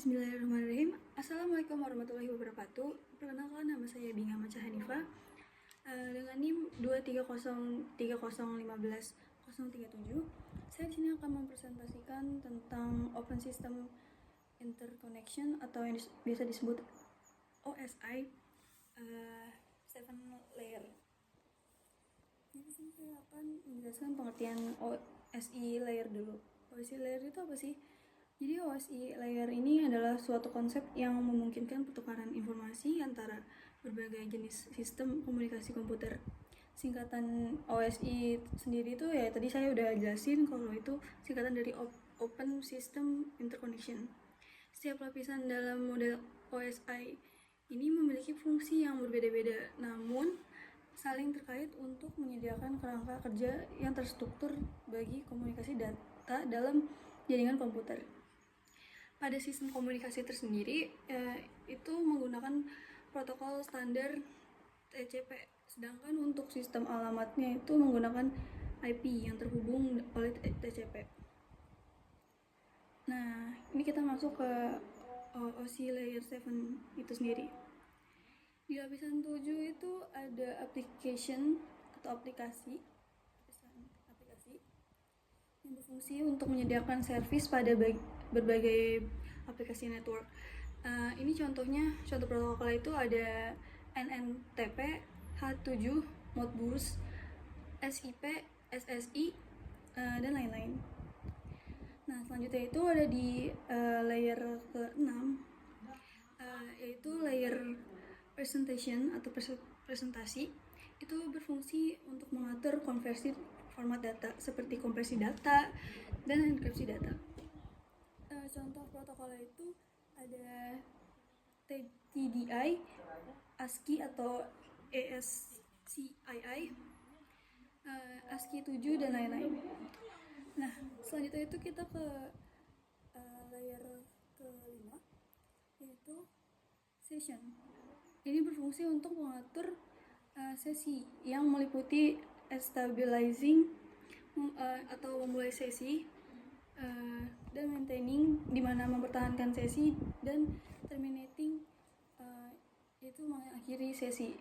Bismillahirrahmanirrahim. Assalamualaikum warahmatullahi wabarakatuh. Perkenalkan, nama saya Binga Maca Hanifah dengan NIM 23030151037. Saya di sini akan mempresentasikan tentang Open System Interconnection atau yang biasa disebut OSI 7 layer. Jadi sini saya akan menjelaskan pengertian OSI layer dulu. OSI layer itu apa sih? Jadi OSI layer ini adalah suatu konsep yang memungkinkan pertukaran informasi antara berbagai jenis sistem komunikasi komputer. Singkatan OSI sendiri itu ya tadi saya udah jelasin kalau itu singkatan dari Open System Interconnection. Setiap lapisan dalam model OSI ini memiliki fungsi yang berbeda-beda, namun saling terkait untuk menyediakan kerangka kerja yang terstruktur bagi komunikasi data dalam jaringan komputer. Pada sistem komunikasi tersendiri itu menggunakan protokol standar TCP, sedangkan untuk sistem alamatnya itu menggunakan IP yang terhubung oleh TCP. Nah, ini kita masuk ke OSI layer 7 itu sendiri. Di lapisan 7 itu ada application atau aplikasi yang berfungsi untuk menyediakan servis pada berbagai aplikasi network. Ini contoh protokol itu ada NNTP, H7, Modbus, SIP, SSI, dan lain-lain. Nah, selanjutnya itu ada di layer ke-6, yaitu layer presentation atau presentasi. Itu berfungsi untuk mengatur konversi format data seperti kompresi data dan enkripsi data. Contoh protokolnya itu ada TDI, ASCII atau ASCII, ASCII 7 dan lain-lain. Nah, selanjutnya itu kita ke layer ke-5, yaitu session. Ini berfungsi untuk mengatur sesi yang meliputi stabilizing atau memulai sesi dan maintaining, di mana mempertahankan sesi, dan terminating itu mengakhiri sesi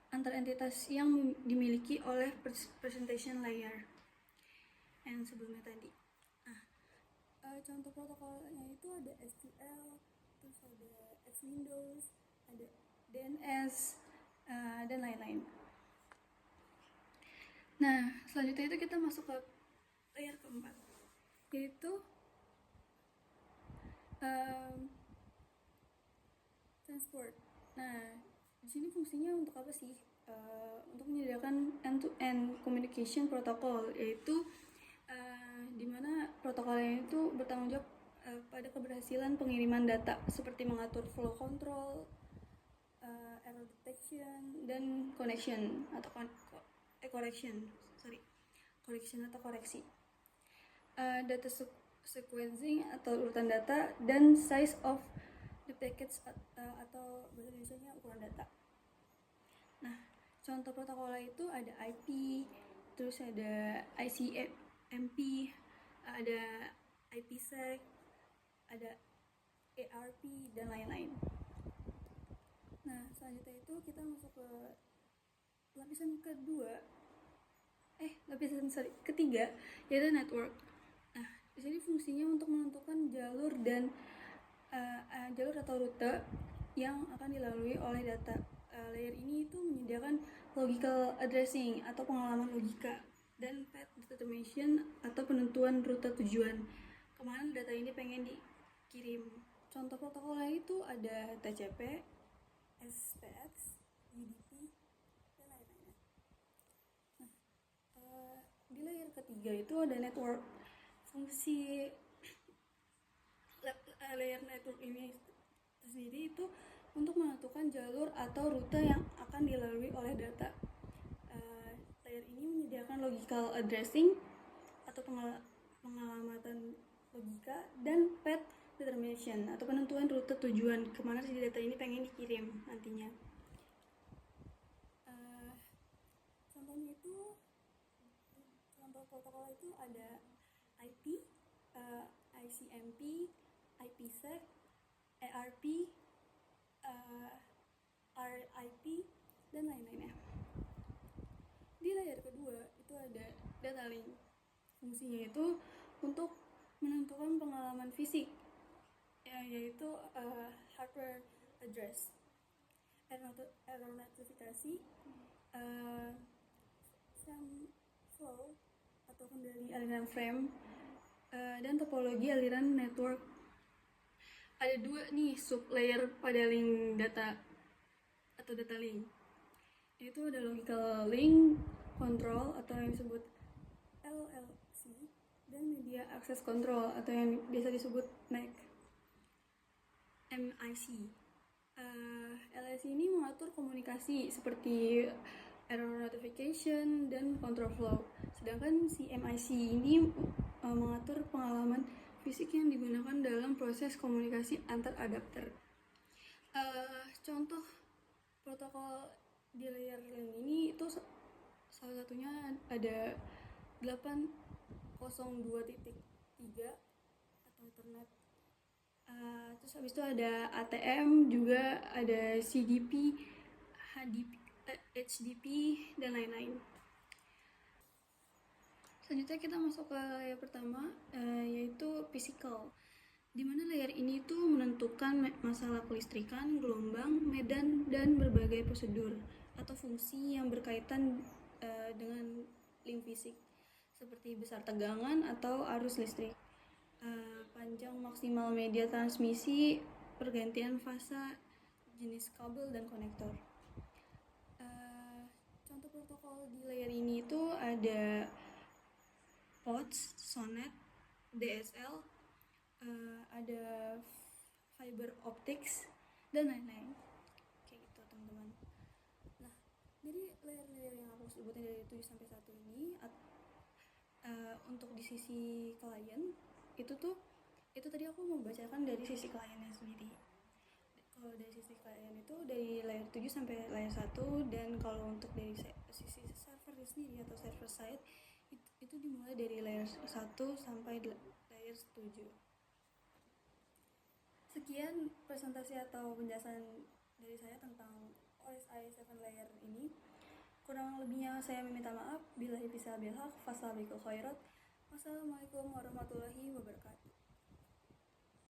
antar entitas yang dimiliki oleh presentation layer yang sebelumnya tadi. Nah, contoh protokolnya itu ada SQL, terus ada X-Windows, ada DNS, dan lain-lain. Nah, selanjutnya itu kita masuk ke layer keempat, yaitu transport. Nah, di sini fungsinya untuk apa sih? Untuk menyediakan end-to-end communication protocol, yaitu di mana protokolnya itu bertanggung jawab pada keberhasilan pengiriman data, seperti mengatur flow control, error detection, dan connection atau correction atau koreksi, data sequencing atau urutan data, dan size of the packets atau bahasa Indonesianya ukuran data. Nah, contoh protokolnya itu ada IP, terus ada ICMP, ada IPsec, ada ARP, dan lain-lain. Nah, selanjutnya itu kita masuk ke lapisan ketiga, yaitu network. Nah, di sini fungsinya untuk menentukan jalur dan jalur atau rute yang akan dilalui oleh data. Layer ini itu menyediakan logical addressing atau pengalaman logika, dan path determination atau penentuan rute tujuan kemana data ini pengen dikirim. Contoh protokolnya itu ada TCP, SPX, UDP, dan lain-lain. Nah, di layer ketiga itu ada network. Fungsi layer network ini sendiri itu untuk menentukan jalur atau rute yang akan dilalui oleh data. Layer ini menyediakan logical addressing atau pengalamatan logika, dan path determination atau penentuan rute tujuan kemana si data ini pengen dikirim nantinya. Contoh protokol itu ada IP, ICMP, IPsec, ERP, RIP, dan lain-lainnya. Di layer kedua itu ada data link. Fungsinya itu untuk menentukan pengalaman fisik, yaitu hardware address, error notifikasi, frame flow atau kendali aliran frame, dan topologi aliran network. Ada dua nih sub layer pada link data atau data link. Itu ada logical link control atau yang disebut LLC, dan media access control atau yang biasa disebut MAC. LLC ini mengatur komunikasi seperti error notification dan control flow, sedangkan si MIC ini mengatur pengalaman fisik yang digunakan dalam proses komunikasi antar adapter. Contoh protokol di layer link ini itu salah satunya ada 802.3 atau Ethernet. Terus habis itu ada ATM, juga ada CDP, HDP, dan lain-lain. Selanjutnya kita masuk ke layer pertama, yaitu physical, di mana layer ini tuh menentukan masalah kelistrikan, gelombang, medan, dan berbagai prosedur atau fungsi yang berkaitan dengan link fisik, seperti besar tegangan atau arus listrik, panjang maksimal media transmisi, pergantian fasa, jenis kabel, dan konektor. Contoh protokol di layer ini itu ada POTS, SONET, DSL, ada fiber optics, dan lain-lain. Kayak gitu teman-teman. Nah, dari layer-layer yang aku sebutin dari 7 sampai 1 ini, untuk di sisi klien itu tadi aku mau bacakan dari sisi kliennya sendiri. Kalau dari sisi klien itu dari layer 7 sampai layer 1, dan kalau untuk dari sisi server sendiri atau server side itu dimulai dari layer 1 sampai layer 7. Sekian presentasi atau penjelasan dari saya tentang OSI 7 layer ini. Kurang lebihnya saya meminta maaf. Billahi taufiq wal hidayah. Wassalamualaikum warahmatullahi wabarakatuh.